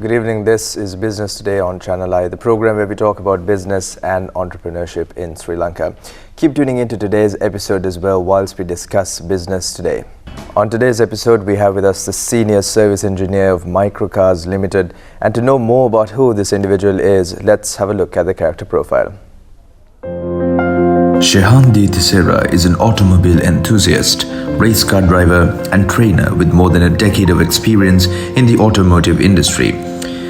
Good evening. This is Business Today on ChannelEye, the program where we talk about business and entrepreneurship in Sri Lanka. Keep tuning into today's episode as well whilst we discuss business today. On today's episode, we have with us the Senior Service Engineer of Microcars Limited. And to know more about who this individual is, let's have a look at the character profile. Shehan Tissera is an automobile enthusiast, race car driver and trainer with more than a decade of experience in the automotive industry.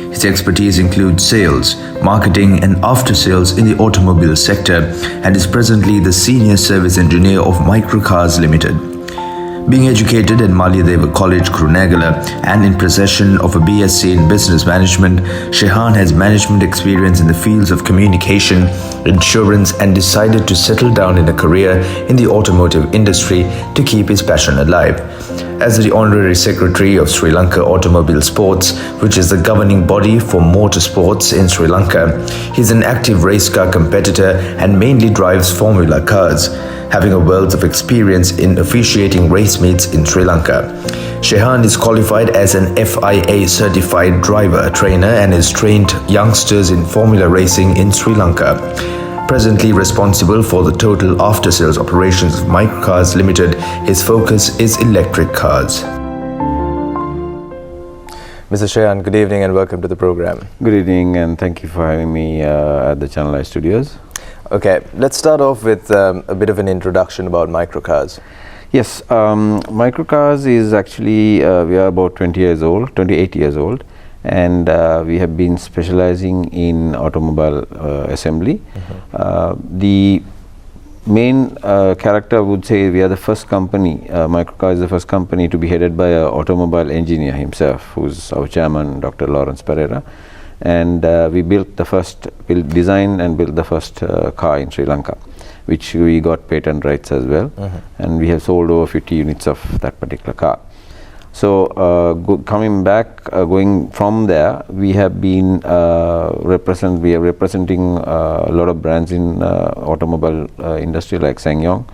His expertise includes sales, marketing and after-sales in the automobile sector and is presently the Senior Service Engineer of Microcars Limited. Being educated at Malayadeva College, Kurunegala and in possession of a BSc in Business Management, Shehan has management experience in the fields of communication, insurance and decided to settle down in a career in the automotive industry to keep his passion alive. As the Honorary Secretary of Sri Lanka Automobile Sports, which is the governing body for motorsports in Sri Lanka, he is an active race car competitor and mainly drives Formula cars, having a wealth of experience in officiating race meets in Sri Lanka. Shehan is qualified as an FIA certified driver trainer and has trained youngsters in Formula racing in Sri Lanka. Presently responsible for the total after-sales operations of Microcars Limited, his focus is electric cars. Mr. Shehan, good evening and welcome to the program. Good evening and thank you for having me at the ChannelEye studios. Okay, let's start off with a bit of an introduction about Microcars. Yes, Microcars is actually, we are about 28 years old, and we have been specializing in automobile assembly. The main character would say we are the first company, Microcars is the first company to be headed by an automobile engineer himself, who's our chairman, Dr. Lawrence Pereira. And we designed and built the first car in Sri Lanka, which we got patent rights as well. And we have sold over 50 units of that particular car. So coming back, going from there, we have been representing a lot of brands in automobile industry like SsangYong,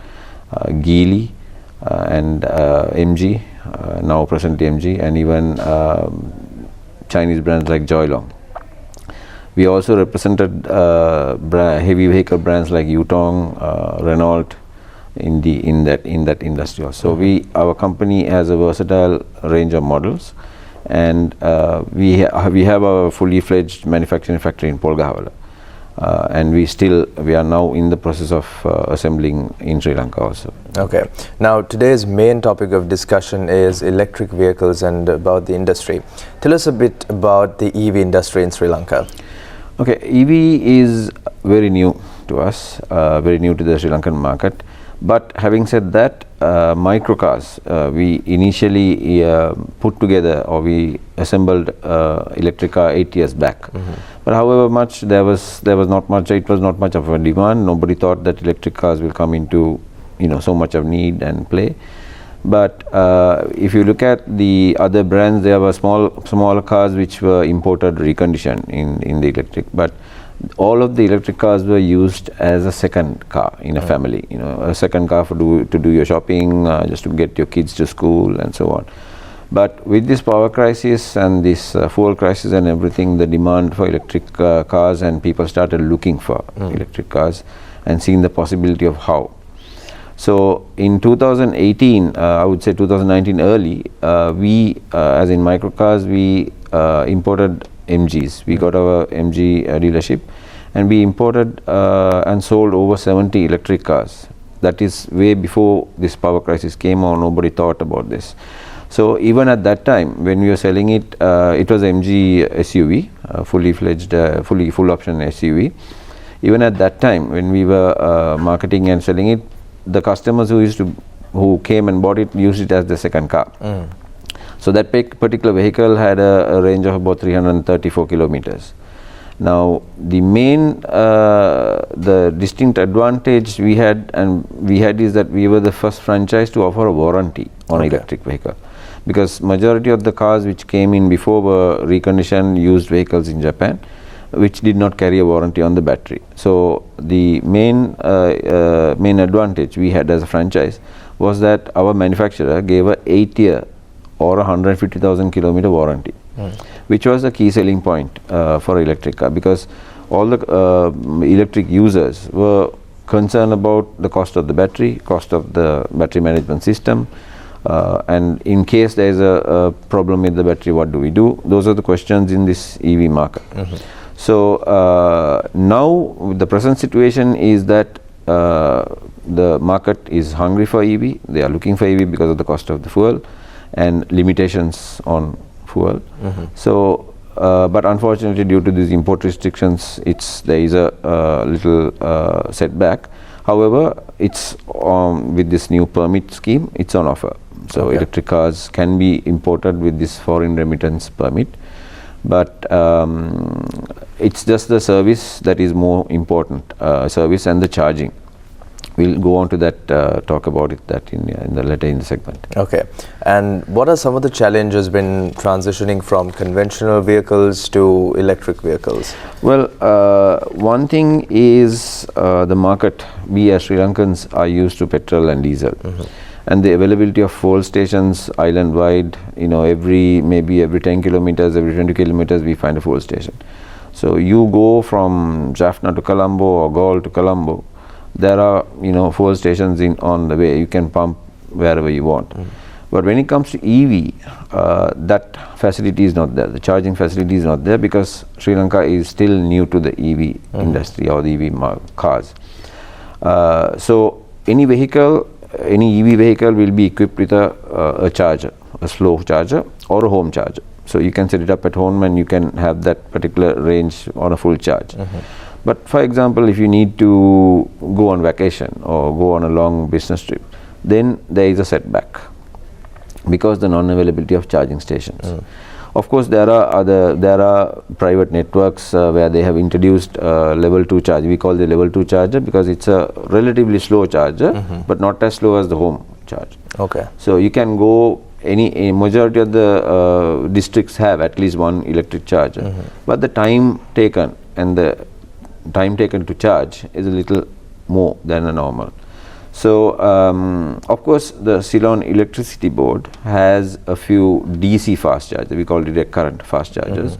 Geely, and MG, now presently MG, and even Chinese brands like Joylong. We also represented heavy vehicle brands like Yutong, Renault in that industry also. Our company has a versatile range of models, and we have a fully fledged manufacturing factory in Polgahavala, and we are now in the process of assembling in Sri Lanka also. Okay. Now today's main topic of discussion is electric vehicles and about the industry. Tell us a bit about the EV industry in Sri Lanka. Okay, EV is very new to us, very new to the Sri Lankan market. But having said that, Microcars, we initially put together or we assembled electric car 8 years back. But however much there was not much. It was not much of a demand. Nobody thought that electric cars will come into so much of need and play. But if you look at the other brands, there were smaller cars which were imported, reconditioned in the electric. But all of the electric cars were used as a second car in a family. A second car to do your shopping, just to get your kids to school and so on. But with this power crisis and this fuel crisis and everything, the demand for electric cars and people started looking for electric cars and seeing the possibility of how. So in 2018, I would say 2019 early, we as in Microcars, we imported MGs. We got our MG dealership, and we imported and sold over 70 electric cars. That is way before this power crisis came on. Nobody thought about this. So even at that time, when we were selling it, it was MG SUV, fully fledged, full option SUV. Even at that time, when we were marketing and selling it, the customers who came and bought it used it as the second car. So that particular vehicle had a range of about 334 kilometers. Now the main, the distinct advantage we had is that we were the first franchise to offer a warranty on an electric vehicle, because majority of the cars which came in before were reconditioned used vehicles in Japan, which did not carry a warranty on the battery. So the main advantage we had as a franchise was that our manufacturer gave a 8-year or 150,000 kilometer warranty which was the key selling point for electric car, because all the electric users were concerned about the cost of the battery, cost of the battery management system, and in case there is a problem with the battery, what do we do? Those are the questions in this EV market. So now the present situation is that the market is hungry for EV. They are looking for EV because of the cost of the fuel and limitations on fuel. So but unfortunately, due to these import restrictions, there is a little setback. However, it's with this new permit scheme, it's on offer. So electric cars can be imported with this foreign remittance permit, but it's just the service that is more important, service and the charging. We'll go on to that, talk about it that in the later in the segment. Okay. And what are some of the challenges when transitioning from conventional vehicles to electric vehicles? Well, one thing is the market. We as Sri Lankans are used to petrol and diesel, and the availability of fuel stations island-wide. Maybe every 10 kilometers, every 20 kilometers, we find a fuel station. So you go from Jaffna to Colombo or Galle to Colombo. There are fuel stations on the way. You can pump wherever you want. But when it comes to EV, that facility is not there. The charging facility is not there because Sri Lanka is still new to the EV industry or the EV cars. So any EV vehicle will be equipped with a charger, a slow charger or a home charger. So you can set it up at home and you can have that particular range on a full charge. But for example, if you need to go on vacation or go on a long business trip, then there is a setback because the non-availability of charging stations. Of course, there are private networks where they have introduced level 2 charge. We call the level 2 charger because it's a relatively slow charger, but not as slow as the home charge. Okay. So you can go. A majority of the districts have at least one electric charger, but the time taken and the time taken to charge is a little more than a normal. So of course the Ceylon Electricity Board has a few DC fast chargers. We call direct current fast chargers.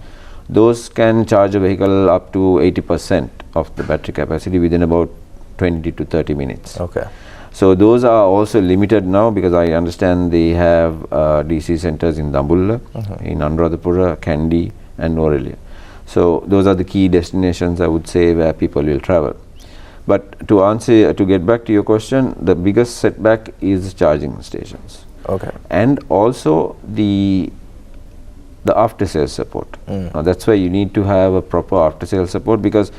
Those can charge a vehicle up to 80% of the battery capacity within about 20 to 30 minutes. Okay. So those are also limited now because I understand they have DC centers in Dambulla, in Anuradhapura, Kandy and Norelia. So those are the key destinations, I would say, where people will travel. But to get back to your question, the biggest setback is charging stations. Okay. And also the after sales support. Now that's why you need to have a proper after sales support because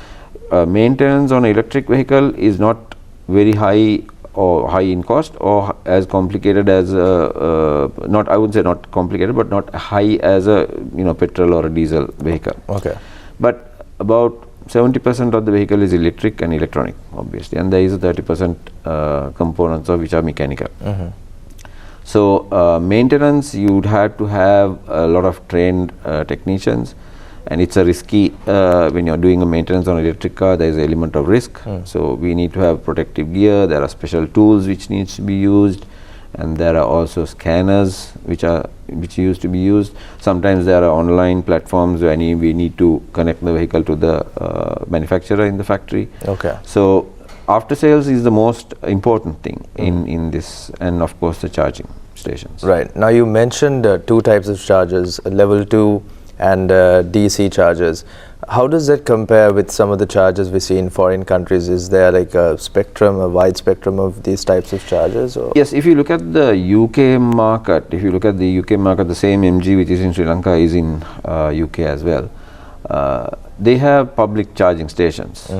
maintenance on an electric vehicle is not very high or high in cost or as complicated as not, I would say not complicated, but not high as a petrol or a diesel vehicle. Okay. But about 70% of the vehicle is electric and electronic, obviously, and there is a 30% components of which are mechanical. So maintenance, you would have to have a lot of trained technicians, and it's a risky when you're doing a maintenance on an electric car. There is an element of risk. So we need to have protective gear. There are special tools which needs to be used, and there are also scanners which used to be used. Sometimes there are online platforms where we need to connect the vehicle to the manufacturer in the factory. Okay. So after sales is the most important thing in this, and of course the charging stations. Right. Now you mentioned two types of chargers, level 2 and DC chargers. How does that compare with some of the chargers we see in foreign countries? Is there like a wide spectrum of these types of chargers? Or? Yes, if you look at the UK market, the same MG which is in Sri Lanka is in UK as well. They have public charging stations,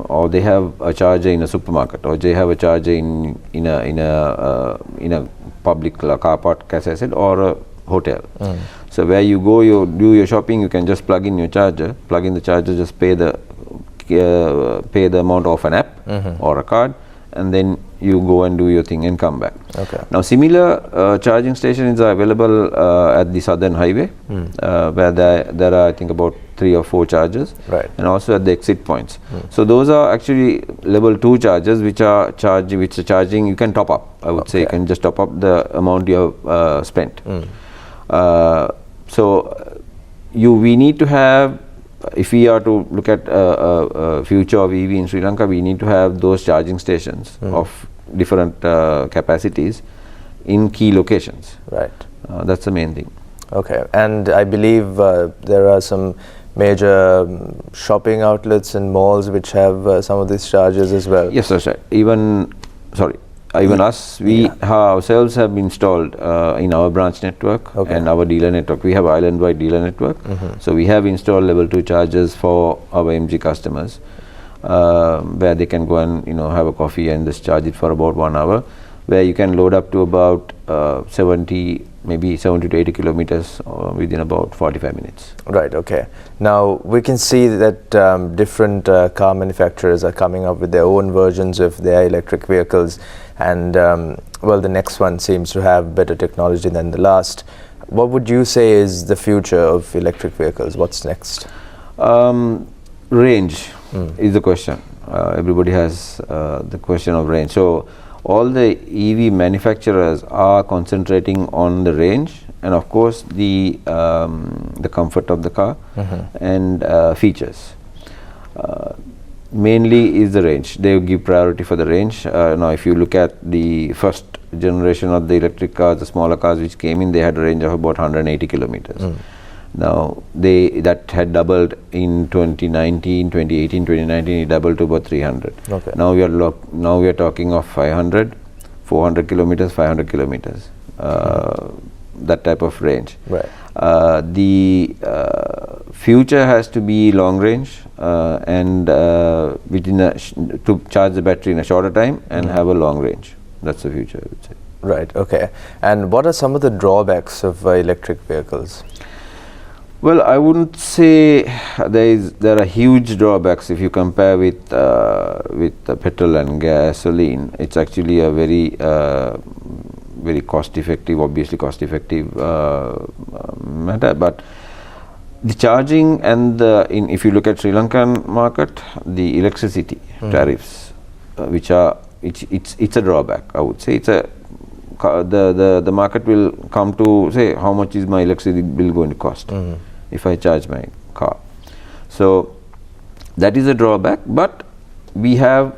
or they have a charger in a supermarket, or they have a charger in a public car park, as I said, or a hotel. So where you go, you do your shopping, you can just plug in the charger, just pay the amount of an app or a card, and then you go and do your thing and come back. Okay. Now similar charging stations are available at the Southern Highway, where there are I think about 3 or 4 chargers, right, and also at the exit points. So those are actually level 2 chargers which are charging. You can top up. I would say you can just top up the amount you have spent. So we need to have, if we are to look at future of EV in Sri Lanka, we need to have those charging stations of different capacities in key locations. Right. That's the main thing. Okay, and I believe there are some major shopping outlets and malls which have some of these chargers as well. Yes, that's right. Even us, we ourselves have installed in our branch network and our dealer network. We have island-wide dealer network. So we have installed level 2 chargers for our MG customers, where they can go and have a coffee and just charge it for about 1 hour, where you can load up to about 70 to 80 kilometers within about 45 minutes. Right, okay. Now we can see that different car manufacturers are coming up with their own versions of their electric vehicles, and well, the next one seems to have better technology than the last. What would you say is the future of electric vehicles? What's next? Range is the question. Everybody has the question of range. So all the EV manufacturers are concentrating on the range and of course the comfort of the car and features. Mainly is the range. They give priority for the range. Now if you look at the first generation of the electric cars, the smaller cars which came in, they had a range of about 180 kilometers. Now that had doubled in 2019, 2018, 2019. It doubled to about 300. Okay. Now we are talking of 500, 400 kilometers, 500 kilometers. That type of range. Right. The future has to be long range and to charge the battery in a shorter time and have a long range. That's the future, I would say. Right. Okay. And what are some of the drawbacks of electric vehicles? Well, I wouldn't say there are huge drawbacks if you compare with petrol and gasoline. It's actually a very cost-effective, obviously cost-effective matter. But the charging and if you look at Sri Lankan market, the electricity tariffs, which are it's a drawback. I would say the market will come to say how much is my electricity bill going to cost if I charge my car. So that is a drawback, but we have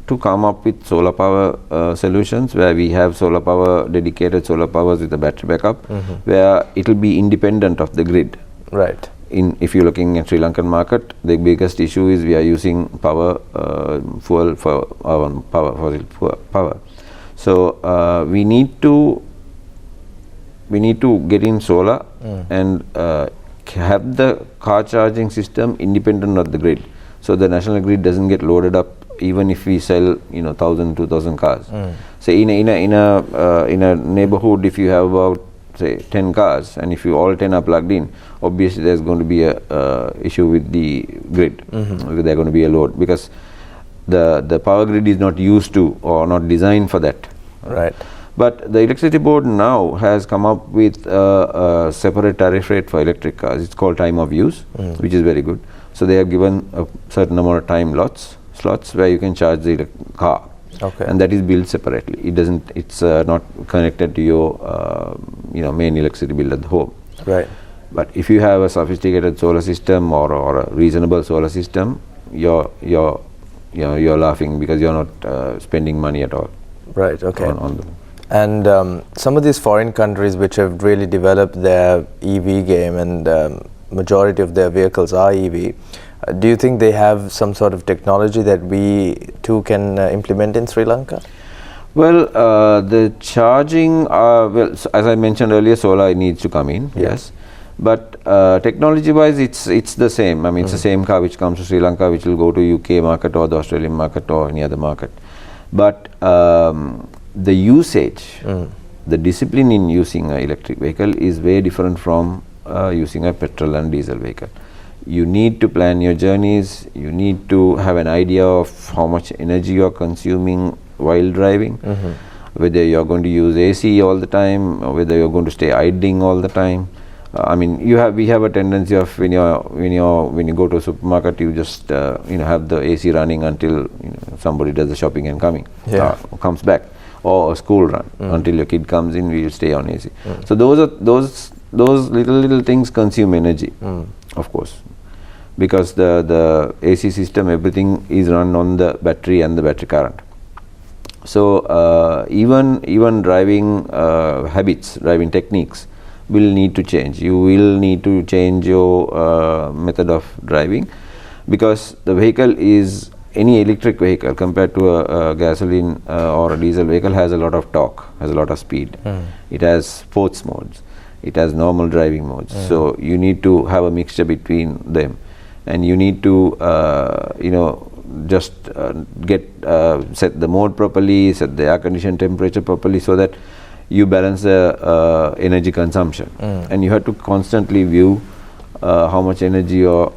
to come up with solar power solutions where we have solar power, dedicated solar powers with a battery backup, where it will be independent of the grid. Right. If you're looking at Sri Lankan market, the biggest issue is we are using fuel for our fossil power. So we need to get in solar and have the car charging system independent of the grid, so the national grid doesn't get loaded up even if we sell 1,000, 2,000 cars. So in a neighborhood, if you have about say 10 cars and if you all 10 are plugged in, obviously there's going to be a issue with the grid. There's going to be a load because the power grid is not used to or not designed for that. Right. But the electricity board now has come up with a separate tariff rate for electric cars. It's called time of use, which is very good. So they have given a certain amount of time slots where you can charge the car. Okay. And that is billed separately. It's not connected to your main electricity bill at the home. Right. But if you have a sophisticated solar system or a reasonable solar system, you're laughing because you're not spending money at all. Right. Okay. On them. And some of these foreign countries which have really developed their EV game and majority of their vehicles are EV, do you think they have some sort of technology that we too can implement in Sri Lanka? Well, the charging, as I mentioned earlier, solar needs to come in, yes. But technology-wise, it's the same. I mean, it's the same car which comes to Sri Lanka, which will go to UK market or the Australian market or any other market. But the usage, the discipline in using an electric vehicle is very different from using a petrol and diesel vehicle. You need to plan your journeys, you need to have an idea of how much energy you are consuming while driving, whether you are going to use AC all the time or whether you are going to stay idling all the time. I mean, we have a tendency of when you go to a supermarket, you just have the AC running until somebody does the shopping and comes back, or a school run until your kid comes in. We stay on AC. So those those little things consume energy, of course, because the AC system, everything is run on the battery and the battery current. So even driving habits, driving techniques will need to change. You will need to change your method of driving, because the vehicle is, any electric vehicle compared to a gasoline or a diesel vehicle, has a lot of torque, has a lot of speed. It has sports modes, it has normal driving modes. So you need to have a mixture between them, and you need to just set the mode properly, set the air condition temperature properly, so that you balance the energy consumption. And you have to constantly view how much energy you're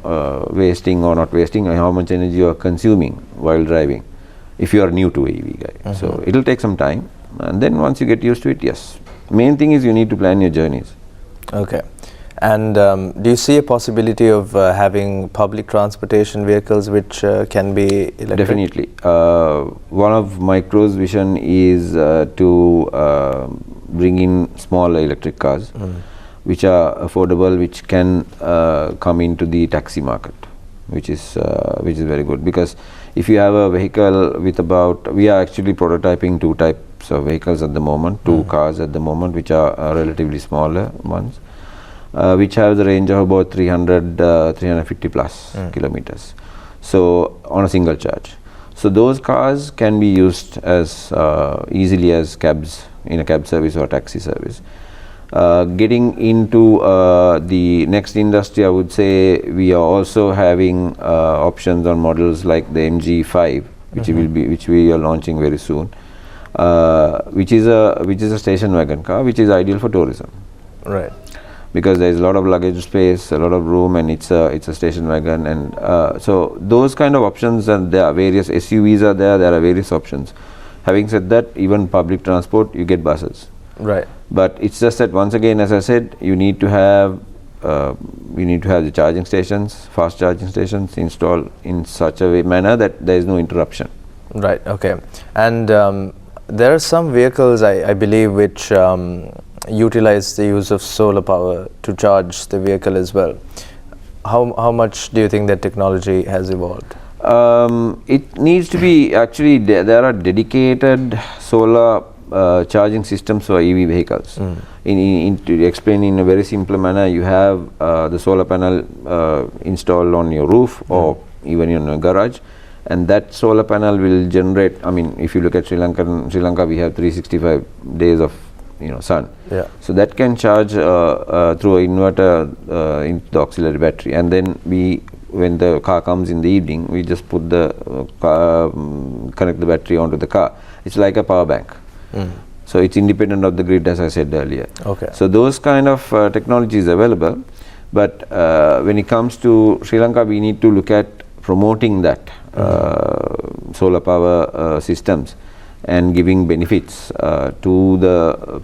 wasting or not wasting, and how much energy you're consuming while driving, if you are new to EV guy. So it'll take some time, and then once you get used to it, yes. Main thing is you need to plan your journeys. Okay. And do you see a possibility of having public transportation vehicles which can be electric? Definitely. One of Micro's vision is to bring in small electric cars, which are affordable, which can come into the taxi market, which is very good. Because if you have a vehicle with we are actually prototyping 2 types of vehicles at the moment, 2 cars at the moment, which are relatively smaller ones, which have the range of about 350 plus kilometers, so on a single charge. So those cars can be used as easily as cabs in a cab service or taxi service. Getting into the next industry, I would say we are also having options on models like the MG5, which we are launching very soon, which is a station wagon car, which is ideal for tourism. Right. Because there is a lot of luggage space, a lot of room, and it's a station wagon, and so those kind of options, and there are various SUVs are there are various options. Having said that, even public transport, you get buses. Right. But it's just that, once again, as I said, you need to have the charging stations, fast charging stations installed in such a manner that there is no interruption. Right. Okay. And there are some vehicles, I believe, which utilize the use of solar power to charge the vehicle as well. How much do you think that technology has evolved? It needs to be, actually there are dedicated solar charging systems for EV vehicles. To explain in a very simple manner, you have the solar panel installed on your roof or even in a garage, and that solar panel will generate, if you look at Sri Lanka, we have 365 days of sun. Yeah. So that can charge through an inverter into the auxiliary battery, and then when the car comes in the evening, we just put the connect the battery onto the car. It's like a power bank. So it's independent of the grid, as I said earlier. Okay. So those kind of technology is available, but when it comes to Sri Lanka, we need to look at promoting that solar power systems and giving benefits to the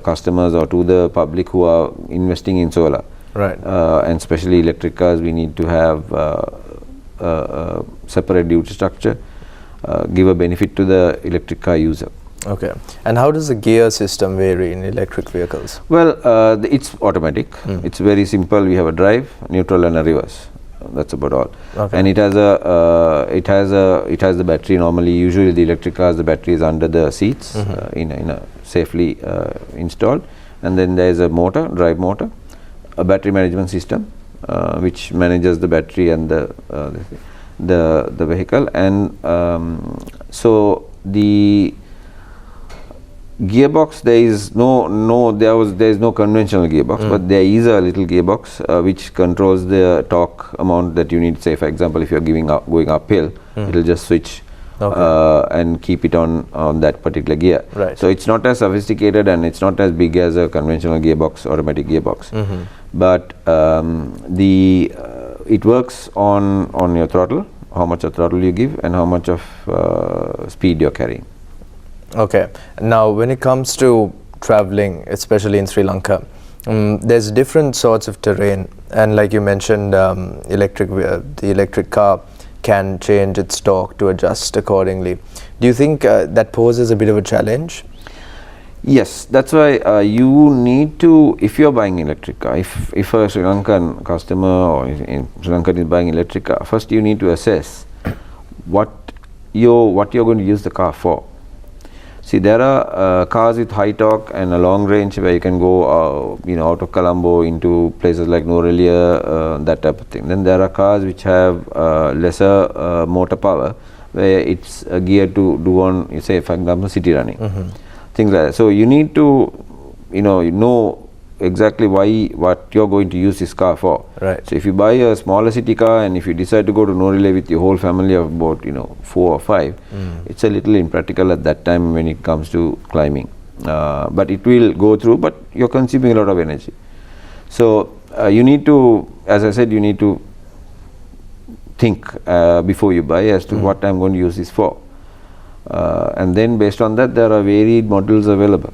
customers or to the public who are investing in solar. Right. And especially electric cars, we need to have a separate duty structure, give a benefit to the electric car user. Okay. And how does the gear system vary in electric vehicles? Well, it's automatic. It's very simple. We have a drive, neutral, and a reverse. That's about all. Okay. And it has the battery. Normally, usually the electric cars, the battery is under the seats, in a safely installed. And then there is a motor, drive motor, a battery management system, which manages the battery and the vehicle. And so the gearbox, there is no conventional gearbox, but there is a little gearbox which controls the torque amount that you need. Say, for example, if you're going uphill, it'll just switch and keep it on that particular gear. Right. So it's not as sophisticated and it's not as big as a conventional gearbox, automatic gearbox. But it works on your throttle, how much of throttle you give and how much of speed you're carrying. Okay. Now, when it comes to traveling, especially in Sri Lanka, there's different sorts of terrain, and like you mentioned, the electric car can change its torque to adjust accordingly. Do you think that poses a bit of a challenge? Yes, that's why you need to, if you're buying electric car, if a Sri Lankan customer or in Sri Lanka is buying electric car, first you need to assess what you're going to use the car for. See, there are cars with high torque and a long range where you can go, out of Colombo into places like Norelia, that type of thing. Then there are cars which have lesser motor power, where it's geared to do on, say, for example, city running. Things like that. So you need to, know exactly what you're going to use this car for. Right. So if you buy a smaller city car and if you decide to go to Norelia with your whole family of about 4 or 5, it's a little impractical at that time when it comes to climbing. But it will go through, but you're consuming a lot of energy. So you need to, as I said, you need to think before you buy as to what I'm going to use this for. And then based on that, there are varied models available,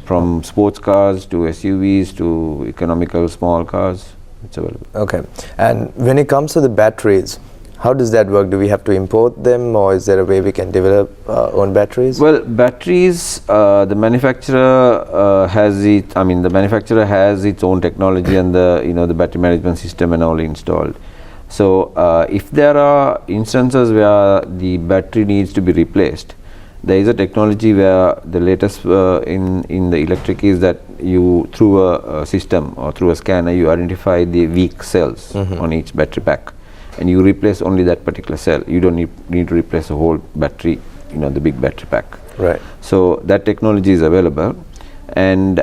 from sports cars to SUVs to economical small cars. It's available. Okay. And when it comes to the batteries, how does that work? Do we have to import them, or is there a way we can develop our own batteries? Well, batteries, the manufacturer has it. I mean, the manufacturer has its own technology and the battery management system and all installed. So if there are instances where the battery needs to be replaced, there is a technology where the latest in the electric is that you, through a system or through a scanner, you identify the weak cells on each battery pack, and you replace only that particular cell. You don't need to replace the whole battery, the big battery pack. Right. So that technology is available, and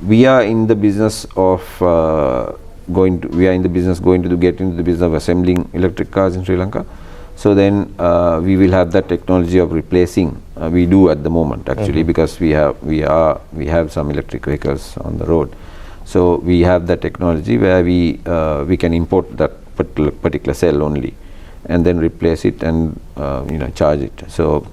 we are in the business of get into the business of assembling electric cars in Sri Lanka. So then we will have that technology of replacing. We do at the moment actually, because we have some electric vehicles on the road. So we have that technology where we can import that particular cell only, and then replace it and charge it. So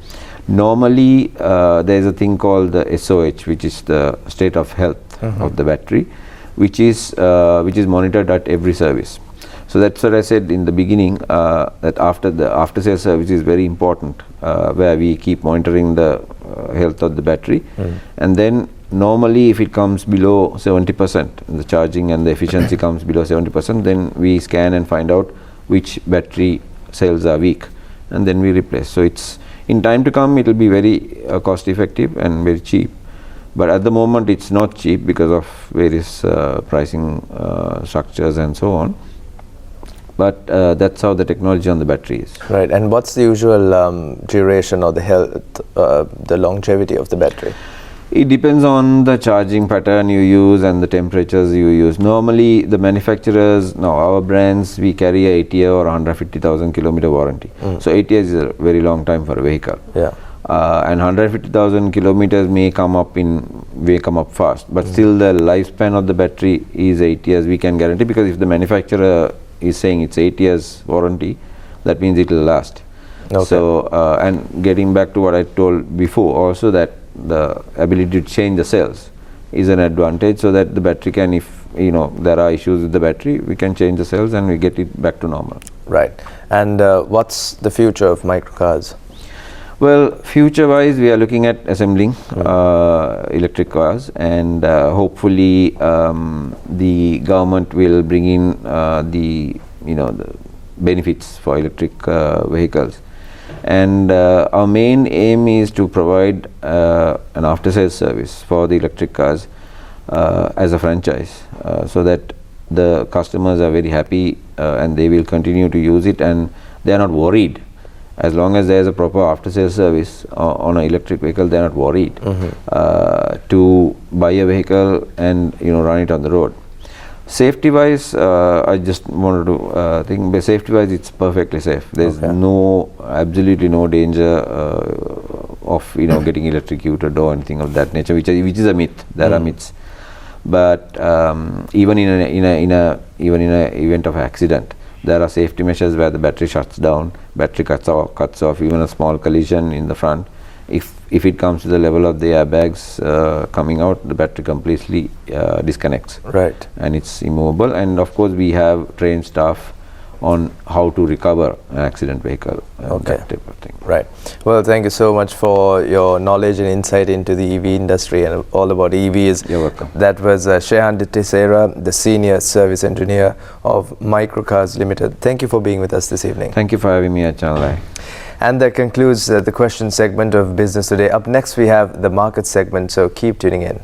normally there is a thing called the SOH, which is the state of health of the battery, which is monitored at every service. So that's what I said in the beginning, that after sales service is very important, where we keep monitoring the health of the battery. And then normally if it comes below 70%, the charging and the efficiency comes below 70%, then we scan and find out which battery cells are weak, and then we replace. So it's, in time to come, it will be very cost effective and very cheap. But at the moment it's not cheap because of various pricing structures and so on. But that's how the technology on the battery is. Right. And what's the usual duration or the health, the longevity of the battery? It depends on the charging pattern you use and the temperatures you use. Normally the manufacturers, now our brands, we carry a 8 year or 150,000 kilometer warranty. So 8 years is a very long time for a vehicle. Yeah. And 150,000 kilometers may come up fast, but still the lifespan of the battery is 8 years, we can guarantee, because if the manufacturer is saying it's 8 years warranty, that means it will last. Okay. So and getting back to what I told before also, that the ability to change the cells is an advantage, so that the battery can, if there are issues with the battery, we can change the cells and we get it back to normal. Right. And what's the future of microcars? Well, future wise, we are looking at assembling electric cars, and hopefully the government will bring in the benefits for electric vehicles. And our main aim is to provide an after sales service for the electric cars as a franchise, so that the customers are very happy and they will continue to use it, and they are not worried. As long as there is a proper after sales service on an electric vehicle, they are not worried to buy a vehicle and run it on the road. Safety wise, I just wanted to think, but safety wise it's perfectly safe. There's absolutely no danger of getting electrocuted or anything of that nature, which is a myth. There are myths, but even in an event of accident, there are safety measures where the battery shuts down, battery cuts off, even a small collision in the front. If it comes to the level of the airbags coming out, the battery completely disconnects. Right. And it's immovable. And of course we have trained staff on how to recover an accident vehicle, Okay. that type of thing. Right. Well, thank you so much for your knowledge and insight into the EV industry and all about EVs. You're welcome. That was Shehan Tissera, the Senior Service Engineer of Microcars Limited. Thank you for being with us this evening. Thank you for having me at ChannelEye. And that concludes the question segment of Business Today. Up next, we have the market segment, so keep tuning in.